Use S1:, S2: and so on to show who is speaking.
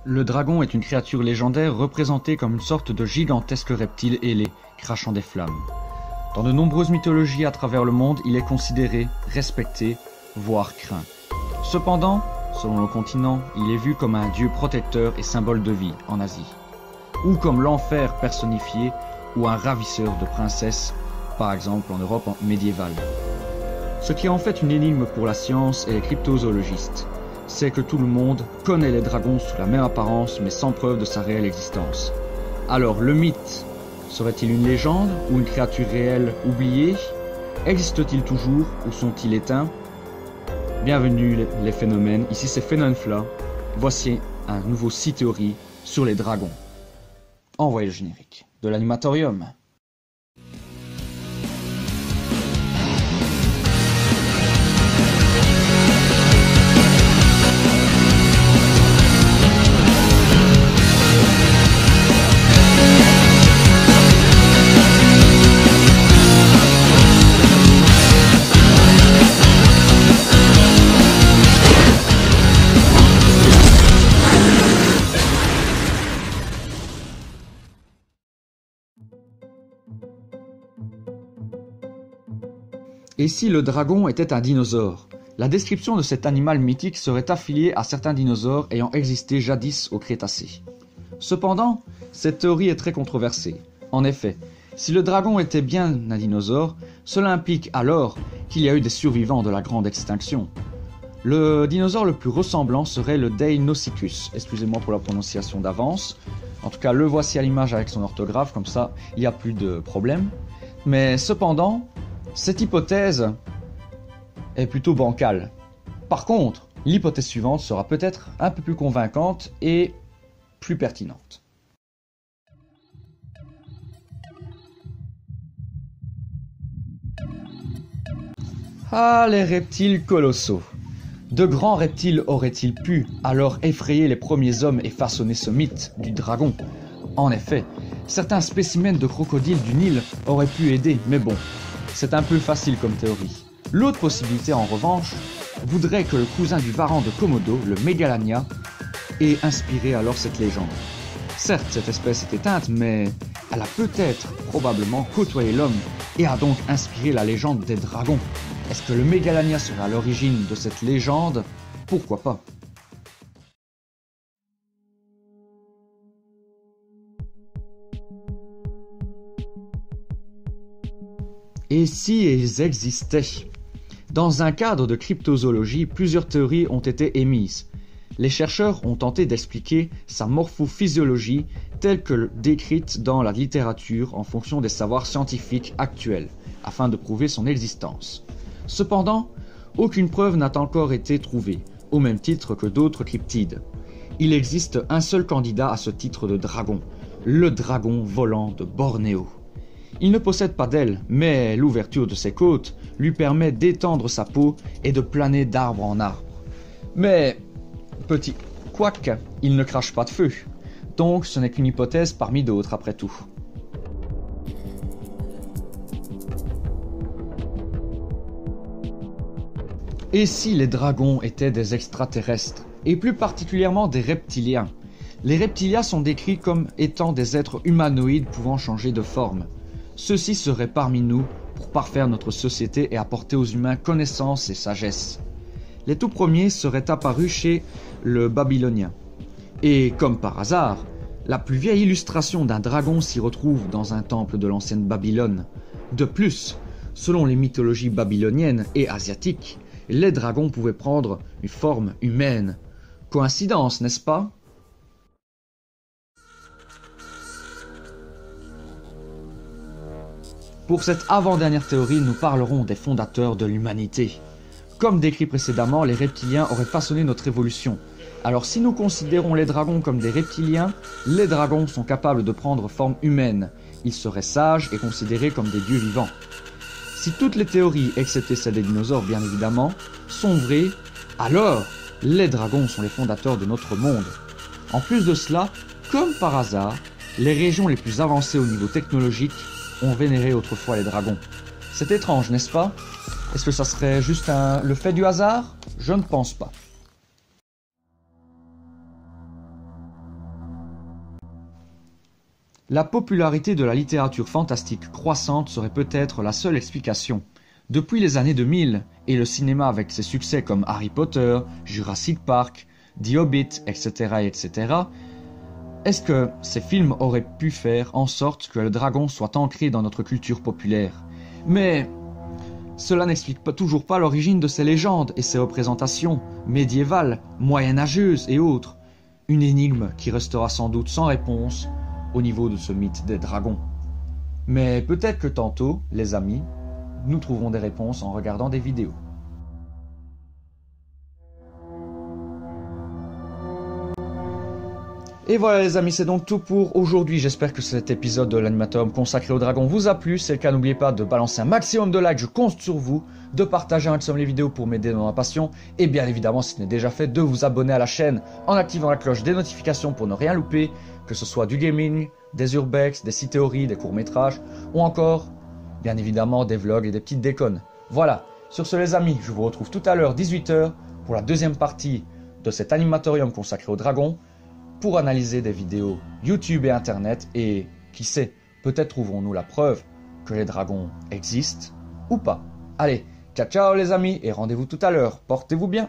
S1: Le dragon est une créature légendaire représentée comme une sorte de gigantesque reptile ailé, crachant des flammes. Dans de nombreuses mythologies à travers le monde, il est considéré, respecté, voire craint. Cependant, selon le continent, il est vu comme un dieu protecteur et symbole de vie en Asie, ou comme l'enfer personnifié ou un ravisseur de princesses, par exemple en Europe médiévale. Ce qui est en fait une énigme pour la science et les cryptozoologistes, c'est que tout le monde connaît les dragons sous la même apparence mais sans preuve de sa réelle existence. Alors le mythe serait-il une légende ou une créature réelle oubliée? Existe-t-il toujours ou sont-ils éteints? Bienvenue les phénomènes, ici c'est Phénomène. Voici un nouveau site théorie sur les dragons. Envoyez le générique de l'animatorium. Et si le dragon était un dinosaure? La description de cet animal mythique serait affiliée à certains dinosaures ayant existé jadis au Crétacé. Cependant, cette théorie est très controversée. En effet, si le dragon était bien un dinosaure, cela implique alors qu'il y a eu des survivants de la grande extinction. Le dinosaure le plus ressemblant serait le Deinonychus, excusez-moi pour la prononciation d'avance. En tout cas, le voici à l'image avec son orthographe, comme ça, il n'y a plus de problème. Mais cependant, cette hypothèse est plutôt bancale. Par contre, l'hypothèse suivante sera peut-être un peu plus convaincante et plus pertinente. Ah, les reptiles colossaux! De grands reptiles auraient-ils pu alors effrayer les premiers hommes et façonner ce mythe du dragon? En effet, certains spécimens de crocodiles du Nil auraient pu aider, mais bon, c'est un peu facile comme théorie. L'autre possibilité, en revanche, voudrait que le cousin du varan de Komodo, le Megalania, ait inspiré alors cette légende. Certes, cette espèce est éteinte, mais elle a peut-être, probablement, côtoyé l'homme et a donc inspiré la légende des dragons. Est-ce que le Megalania serait à l'origine de cette légende? Pourquoi pas? Et si ils existaient? Dans un cadre de cryptozoologie, plusieurs théories ont été émises. Les chercheurs ont tenté d'expliquer sa morphophysiologie telle que décrite dans la littérature en fonction des savoirs scientifiques actuels, afin de prouver son existence. Cependant, aucune preuve n'a encore été trouvée, au même titre que d'autres cryptides. Il existe un seul candidat à ce titre de dragon, le dragon volant de Bornéo. Il ne possède pas d'ailes, mais l'ouverture de ses côtes lui permet d'étendre sa peau et de planer d'arbre en arbre. Mais, petit quoique, il ne crache pas de feu, donc ce n'est qu'une hypothèse parmi d'autres après tout. Et si les dragons étaient des extraterrestres, et plus particulièrement des reptiliens? Les reptiliens sont décrits comme étant des êtres humanoïdes pouvant changer de forme. Ceux-ci seraient parmi nous pour parfaire notre société et apporter aux humains connaissance et sagesse. Les tout premiers seraient apparus chez le Babylonien. Et comme par hasard, la plus vieille illustration d'un dragon s'y retrouve dans un temple de l'ancienne Babylone. De plus, selon les mythologies babyloniennes et asiatiques, les dragons pouvaient prendre une forme humaine. Coïncidence, n'est-ce pas? Pour cette avant-dernière théorie, nous parlerons des fondateurs de l'humanité. Comme décrit précédemment, les reptiliens auraient façonné notre évolution. Alors si nous considérons les dragons comme des reptiliens, les dragons sont capables de prendre forme humaine. Ils seraient sages et considérés comme des dieux vivants. Si toutes les théories, excepté celle des dinosaures bien évidemment, sont vraies, alors les dragons sont les fondateurs de notre monde. En plus de cela, comme par hasard, les régions les plus avancées au niveau technologique ont vénéré autrefois les dragons. C'est étrange, n'est-ce pas? Est-ce que ça serait juste le fait du hasard? Je ne pense pas. La popularité de la littérature fantastique croissante serait peut-être la seule explication. Depuis les années 2000, et le cinéma avec ses succès comme Harry Potter, Jurassic Park, The Hobbit, etc., etc., est-ce que ces films auraient pu faire en sorte que le dragon soit ancré dans notre culture populaire? Mais cela n'explique toujours pas l'origine de ces légendes et ces représentations médiévales, moyenâgeuses et autres. Une énigme qui restera sans doute sans réponse au niveau de ce mythe des dragons. Mais peut-être que tantôt, les amis, nous trouverons des réponses en regardant des vidéos. Et voilà les amis, c'est donc tout pour aujourd'hui. J'espère que cet épisode de l'Animatorium consacré au dragon vous a plu. Si c'est le cas, n'oubliez pas de balancer un maximum de likes, je compte sur vous, de partager un maximum les vidéos pour m'aider dans ma passion. Et bien évidemment, si ce n'est déjà fait, de vous abonner à la chaîne en activant la cloche des notifications pour ne rien louper, que ce soit du gaming, des urbex, des cités-théories, des courts-métrages, ou encore, bien évidemment, des vlogs et des petites déconnes. Voilà, sur ce les amis, je vous retrouve tout à l'heure 18 h pour la deuxième partie de cet Animatorium consacré au dragon, pour analyser des vidéos YouTube et Internet et, qui sait, peut-être trouverons-nous la preuve que les dragons existent ou pas. Allez, ciao ciao les amis et rendez-vous tout à l'heure, portez-vous bien.